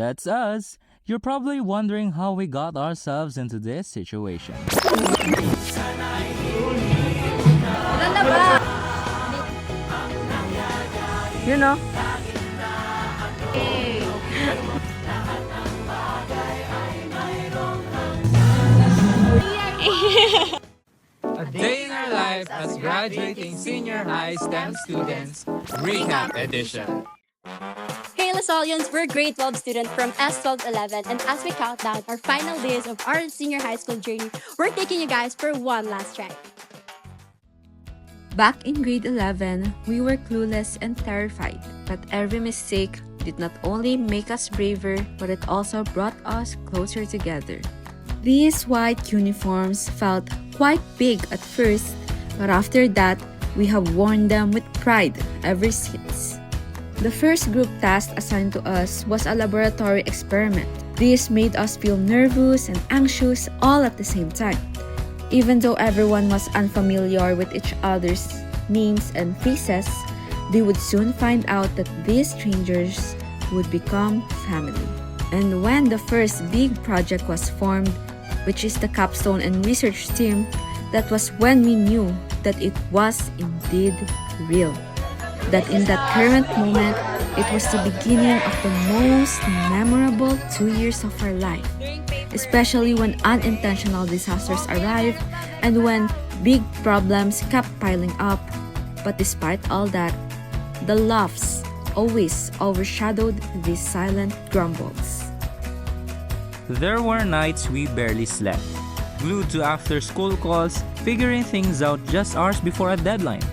That's us. You're probably wondering how we got ourselves into this situation. You know? A day in our life as graduating senior high STEM students, Recap Edition. Hey Lasolians, we're grade 12 students from S1211, and as we count down our final days of our senior high school journey, we're taking you guys for one last ride. Back in grade 11, we were clueless and terrified, but every mistake did not only make us braver, but it also brought us closer together. These white uniforms felt quite big at first, but after that, we have worn them with pride ever since. The first group task assigned to us was a laboratory experiment. This made us feel nervous and anxious all at the same time. Even though everyone was unfamiliar with each other's names and faces, they would soon find out that these strangers would become family. And when the first big project was formed, which is the capstone and research team, that was when we knew that it was indeed real. That in that current moment, it was the beginning of the most memorable 2 years of our life, especially when unintentional disasters arrived and when big problems kept piling up. But despite all that, the laughs always overshadowed these silent grumbles. There were nights we barely slept, glued to after-school calls, figuring things out just hours before a deadline.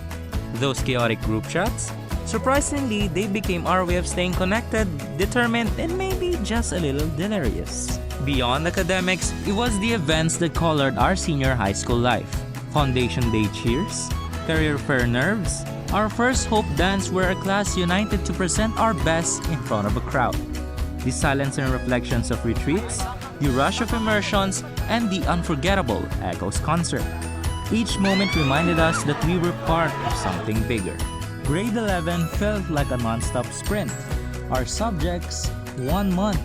Those chaotic group chats, surprisingly, they became our way of staying connected, determined, and maybe just a little delirious. Beyond academics, it was the events that colored our senior high school life. Foundation Day cheers, career fair nerves, our first hope dance where a class united to present our best in front of a crowd. The silence and reflections of retreats, the rush of immersions, and the unforgettable Echoes concert. Each moment reminded us that we were part of something bigger. Grade 11 felt like a non-stop sprint. Our subjects, 1 month,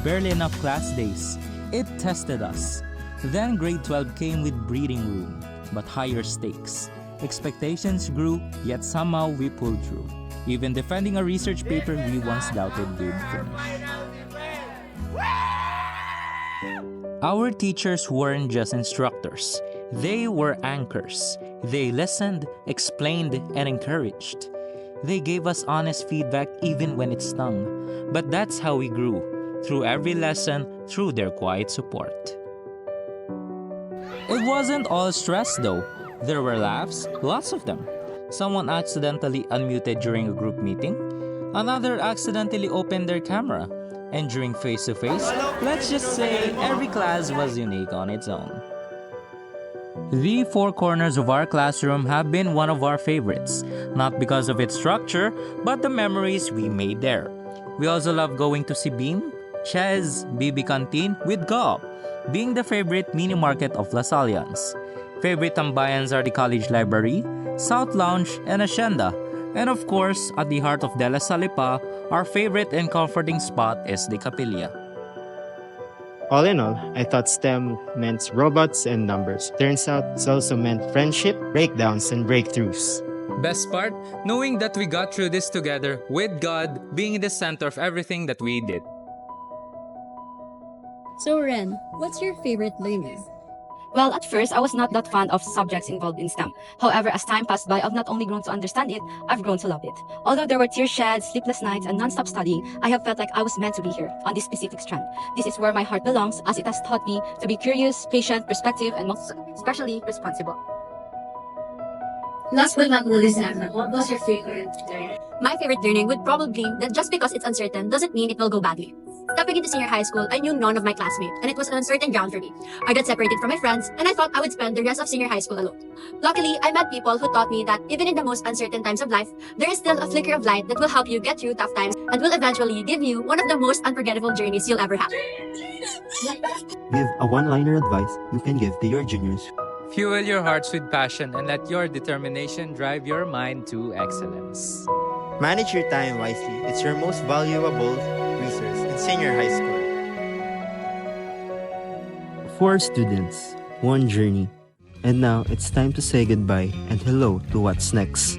barely enough class days. It tested us. Then grade 12 came with breathing room, but higher stakes. Expectations grew, yet somehow we pulled through. Even defending a research paper we once doubted we'd finish. Our teachers weren't just instructors. They were anchors. They listened, explained, and encouraged. They gave us honest feedback even when it stung. But that's how we grew, through every lesson, through their quiet support. It wasn't all stress though. There were laughs, lots of them. Someone accidentally unmuted during a group meeting. Another accidentally opened their camera. And during face-to-face, let's just say every class was unique on its own. The four corners of our classroom have been one of our favorites, not because of its structure, but the memories we made there. We also love going to see Beam, Chez, BB Canteen with Go, being the favorite mini market of Lasalians. Favorite tambayans are the College Library, South Lounge, and Hacienda. And of course, at the heart of De La Salipa, our favorite and comforting spot is the Capilla. All in all, I thought STEM meant robots and numbers. Turns out it also meant friendship, breakdowns, and breakthroughs. Best part, knowing that we got through this together with God being in the center of everything that we did. So Ren, what's your favorite learning? Well, at first, I was not that fond of subjects involved in STEM. However, as time passed by, I've not only grown to understand it, I've grown to love it. Although there were tears shed, sleepless nights, and non-stop studying, I have felt like I was meant to be here, on this specific strand. This is where my heart belongs, as it has taught me to be curious, patient, perspective, and most especially responsible. Last but not least, what was your favorite learning? My favorite learning would probably be that just because it's uncertain doesn't mean it will go badly. Stepping into senior high school, I knew none of my classmates, and it was an uncertain ground for me. I got separated from my friends, and I thought I would spend the rest of senior high school alone. Luckily, I met people who taught me that even in the most uncertain times of life, there is still a flicker of light that will help you get through tough times and will eventually give you one of the most unforgettable journeys you'll ever have. Give a one-liner advice you can give to your juniors. Fuel your hearts with passion and let your determination drive your mind to excellence. Manage your time wisely. It's your most valuable resource. senior high school. 4 students, 1 journey. And now it's time to say goodbye and hello to what's next.